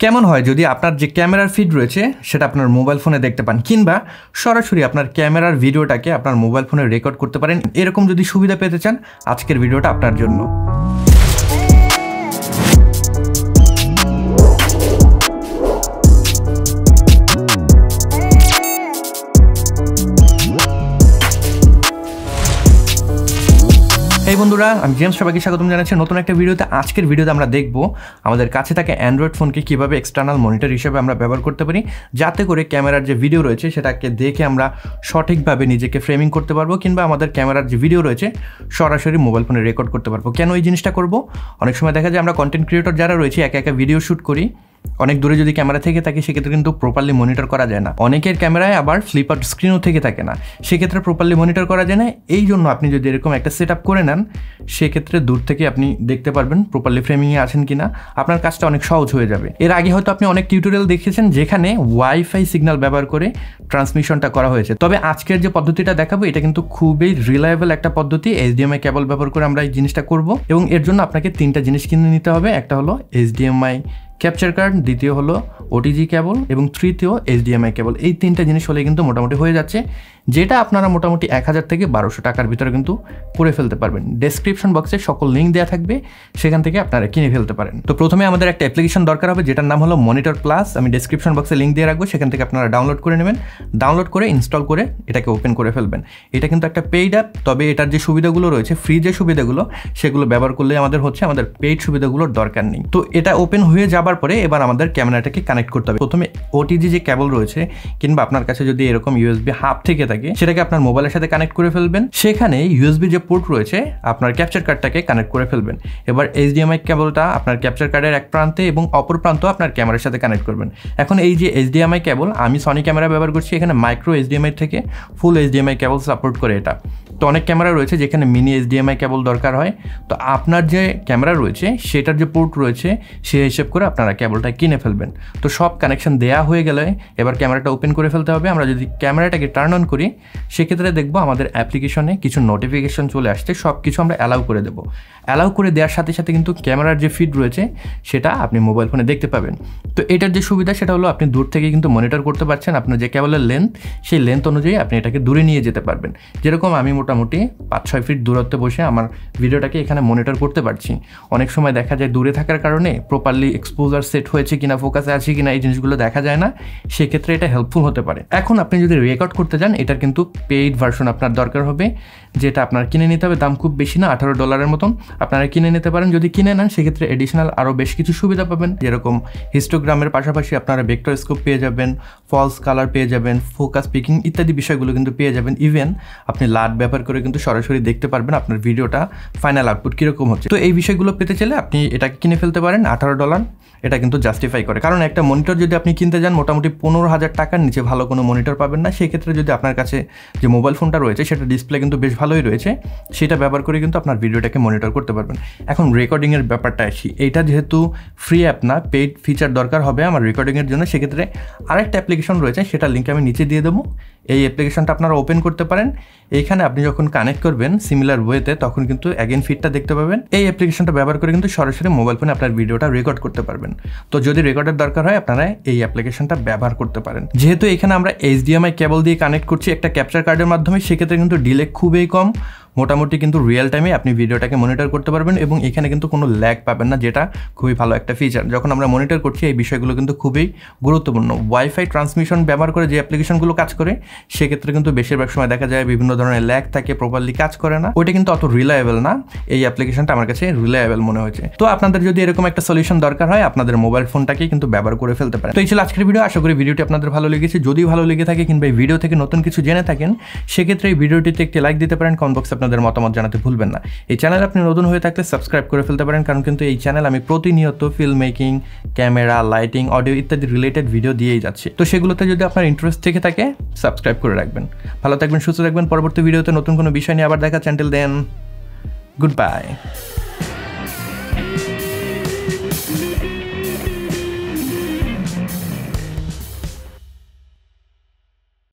কেমন হয় যদি আপনার যে ক্যামেরার ফিড রয়েছে সেটা আপনার মোবাইল ফোনে দেখতে পান, কিংবা সরাসরি আপনার ক্যামেরার ভিডিওটাকে আপনার মোবাইল ফোনে রেকর্ড করতে পারেন। এরকম যদি সুবিধা পেতে চান, আজকের ভিডিওটা আপনার জন্য। এই বন্ধুরা, আমি জেমস, সবাইকে স্বাগতম জানাচ্ছি নতুন একটা ভিডিওতে। আজকের ভিডিওতে আমরা দেখব আমাদের কাছে থাকা অ্যান্ড্রয়েড ফোনকে কীভাবে এক্সটার্নাল মনিটর হিসেবে আমরা ব্যবহার করতে পারি, যাতে করে ক্যামেরার যে ভিডিও রয়েছে সেটাকে দেখে আমরা সঠিকভাবে নিজেকে ফ্রেমিং করতে পারবো, কিংবা আমাদের ক্যামেরার যে ভিডিও রয়েছে সরাসরি মোবাইল ফোনে রেকর্ড করতে পারবো। কেন এই জিনিসটা করব? অনেক সময় দেখা যায় আমরা কন্টেন্ট ক্রিয়েটর যারা রয়েছে একা একা ভিডিও শ্যুট করি, অনেক দূরে যদি ক্যামেরা থেকে থাকে সেক্ষেত্রে কিন্তু প্রপারলি মনিটর করা যায় না। অনেকের ক্যামেরায় আবার ফ্লিপ আউট স্ক্রিনও থেকে থাকে না, সেক্ষেত্রে প্রপারলি মনিটর করা যায় না। এই জন্য আপনি যদি এরকম একটা সেট আপ করে নেন, সেক্ষেত্রে দূর থেকে আপনি দেখতে পারবেন প্রপারলি ফ্রেমিংয়ে আছেন কিনা, আপনার কাজটা অনেক সহজ হয়ে যাবে। এর আগে হয়তো আপনি অনেক টিউটোরিয়াল দেখেছেন যেখানে ওয়াইফাই সিগন্যাল ব্যবহার করে ট্রান্সমিশনটা করা হয়েছে, তবে আজকের যে পদ্ধতিটা দেখাবো এটা কিন্তু খুবই রিলায়েবল একটা পদ্ধতি। HDMI কেবল ব্যবহার করে আমরা এই জিনিসটা করব, এবং এর জন্য আপনাকে তিনটা জিনিস কিনে নিতে হবে। একটা হলো HDMI ক্যাপচার কার্ড, দ্বিতীয় হলো OTG কেবল, এবং তৃতীয় HDMI কেবল। এই তিনটা জিনিস হলে কিন্তু মোটামুটি হয়ে যাচ্ছে, যেটা আপনারা মোটামুটি 1000 থেকে 1200 টাকার ভিতরে কিন্তু করে ফেলতে পারবেন। ডেসক্রিপশন বক্সে সকল লিঙ্ক দেওয়া থাকবে, সেখান থেকে আপনারা কিনে ফেলতে পারেন। তো প্রথমে আমাদের একটা অ্যাপ্লিকেশন দরকার হবে, যেটার নাম হলো মনিটর প্লাস। আমি ডেসক্রিপশন বক্সে লিঙ্ক দিয়ে রাখবো, সেখান থেকে আপনারা ডাউনলোড করে নেবেন। ডাউনলোড করে ইনস্টল করে এটাকে ওপেন করে ফেলবেন। এটা কিন্তু একটা পেইড অ্যাপ, তবে এটার যে সুবিধাগুলো রয়েছে, ফ্রি যে সুবিধাগুলো, সেগুলো ব্যবহার করলে আমাদের আমাদের পেইড সুবিধাগুলোর দরকার নেই। তো এটা ওপেন হয়ে যাবার পরে এবার আমাদের ক্যামেরাটাকে কানেক্ট করতে হবে। প্রথমে OTG যে কেবল রয়েছে, কিংবা আপনার কাছে যদি এরকম USB হাব থেকে থাকে, সেটাকে আপনার মোবাইলের সাথে কানেক্ট করে ফেলবেন। সেখানে USB যে পোর্ট রয়েছে আপনার ক্যাপচার কার্ডটাকে কানেক্ট করে ফেলবেন। এবার HDMI কেবলটা আপনার ক্যাপচার কার্ডের এক প্রান্তে এবং অপর প্রান্ত আপনার ক্যামেরার সাথে কানেক্ট করবেন। এখন এই যে HDMI কেবল, আমি সনি ক্যামেরা ব্যবহার করছি, এখানে মাইক্রো HDMI থেকে ফুল HDMI কেবল সাপোর্ট করে এটা। তো অনেক ক্যামেরা রয়েছে যেখানে মিনি HDMI কেবল দরকার হয়। তো আপনার যে ক্যামেরা রয়েছে সেটার যে পোর্ট রয়েছে সে হিসেব করে আপনারা কেবলটা কিনে ফেলবেন। তো সব কানেকশন দেয়া হয়ে গেলে এবার ক্যামেরাটা ওপেন করে ফেলতে হবে। আমরা যদি ক্যামেরাটাকে টার্ন অন করি, সেক্ষেত্রে দেখবো আমাদের অ্যাপ্লিকেশনে কিছু নোটিফিকেশন চলে আসছে। সব কিছু আমরা অ্যালাউ করে দেবো। অ্যালাউ করে দেওয়ার সাথে সাথে কিন্তু ক্যামেরার যে ফিড রয়েছে সেটা আপনি মোবাইল ফোনে দেখতে পাবেন। তো এটার যে সুবিধা সেটা হলো আপনি দূর থেকে কিন্তু মনিটর করতে পারছেন। আপনার যে কেবলের লেন্থ, সেই লেন্থ অনুযায়ী আপনি এটাকে দূরে নিয়ে যেতে পারবেন। যেরকম আমি মোটামুটি 5-6 ফিট দূরত্বে বসে আমার ভিডিওটাকে এখানে মনিটর করতে পারছি। অনেক সময় দেখা যায় দূরে থাকার কারণে প্রপারলি এক্সপোজার সেট হয়েছে কিনা, ফোকাসে আছে কিনা, এই জিনিসগুলো দেখা যায় না। সেক্ষেত্রে এটা হেল্পফুল হতে পারে। এখন আপনি যদি রেকর্ড করতে যান, এটার কিন্তু পেইড ভার্সন আপনার দরকার হবে, যেটা আপনার কিনে নিতে হবে। দাম খুব বেশি না, $18 মতন আপনারা কিনে নিতে পারেন। যদি কিনে নেন সেক্ষেত্রে এডিশনাল আরও বেশ কিছু সুবিধা পাবেন, যেরকম হিস্টোগ্রামের পাশাপাশি আপনারা ভেক্টর স্কোপ পেয়ে যাবেন, ফলস কালার পেয়ে যাবেন, ফোকাস পিকিং ইত্যাদি বিষয়গুলো কিন্তু পেয়ে যাবেন। ইভেন আপনি লাট ব্যবহার করে কিন্তু সরাসরি দেখতে পারবেন আপনার ভিডিওটা ফাইনাল আউটপুট কীরকম হচ্ছে। তো এই বিষয়গুলো পেতে চাইলে আপনি এটাকে কিনে ফেলতে পারেন। $18 এটা কিন্তু জাস্টিফাই করে, কারণ একটা মনিটর যদি আপনি কিনতে যান মোটামুটি 15,000 টাকার নিচে ভালো কোনো মনিটর পাবেন না। সেক্ষেত্রে যদি আপনার কাছে যে মোবাইল ফোনটা রয়েছে সেটা ডিসপ্লে কিন্তু বেশ ভালোই রয়েছে, সেটা ব্যবহার করে কিন্তু আপনার ভিডিওটাকে মনিটর করতে পারবেন। এখন রেকর্ডিংয়ের ব্যাপারটা আসি। এইটা যেহেতু ফ্রি অ্যাপ না, পেইড ফিচার দরকার হবে আমার রেকর্ডিংয়ের জন্য। সেক্ষেত্রে আরেকটা অ্যাপ্লিকেশন রয়েছে, সেটার লিঙ্ক আমি নিচে দিয়ে দেবো। এই অ্যাপ্লিকেশনটা আপনারা ওপেন করতে পারেন। এইখানে আপনি যখন কানেক্ট করবেন সিমিলার ওয়েতে, তখন কিন্তু অ্যাগেন ফিডটা দেখতে পাবেন। এই অ্যাপ্লিকেশনটা ব্যবহার করে কিন্তু সরাসরি মোবাইল ফোনে আপনার ভিডিওটা রেকর্ড করতে পারবেন। তো যদি রেকর্ডের দরকার হয় আপনারা এই অ্যাপ্লিকেশনটা ব্যবহার করতে পারেন। যেহেতু এখানে আমরা HDMI কেবল দিয়ে কানেক্ট করছি একটা ক্যাপচার কার্ডের মাধ্যমে, সেক্ষেত্রে কিন্তু ডিলে খুবই কম। মোটামুটি কিন্তু রিয়েল টাইমে আপনি ভিডিওটাকে মনিটর করতে পারবেন, এবং এখানে কিন্তু কোনো ল্যাগ পাবেন না, যেটা খুবই ভালো একটা ফিচার। যখন আমরা মনিটর করছি এই বিষয়গুলো কিন্তু খুবই গুরুত্বপূর্ণ। ওয়াইফাই ট্রান্সমিশন ব্যবহার করে যে অ্যাপ্লিকেশনগুলো কাজ করে, সেক্ষেত্রে কিন্তু বেশিরভাগ সময় দেখা যায় বিভিন্ন ধরনের ল্যাগ থাকে, প্রপারলি কাজ করে না। ওইটা কিন্তু অত রিলায়েবল না। এই অ্যাপ্লিকেশনটা আমার কাছে রিলায়েবল মনে হয়েছে। তো আপনাদের যদি এরকম একটা সলিউশন দরকার হয়, আপনাদের মোবাইল ফোনটাকেই কিন্তু ব্যবহার করে ফেলতে পারেন। তো এই ছিল আজকের ভিডিও। আশা করি ভিডিওটি আপনাদের ভালো লেগেছে। যদি ভালো লেগে থাকে কিংবা এই ভিডিও থেকে নতুন কিছু জেনে থাকেন, সেক্ষেত্রে এই ভিডিওটিতে একটি লাইক দিতে পারেন। কমেন্ট বক্সে আপনাদের মতামত জানাতে ভুলবেন না। এই চ্যানেল আপনি নতুন হয়ে থাকলে সাবস্ক্রাইব করে ফেলতে পারেন, কারণ কিন্তু এই চ্যানেল আমি প্রতিনিয়ত film making, camera, lighting, audio ইত্যাদি রিলেটেড ভিডিও দিয়েই যাচ্ছি। তো সেগুলোতে যদি আপনার ইন্টারেস্ট থেকে থাকে সাবস্ক্রাইব করে রাখবেন। ভালো থাকবেন, সুস্থ থাকবেন। পরবর্তী ভিডিওতে নতুন কোনো বিষয় নিয়ে আবার দেখা। চ্যানেল দেন, গুড বাই।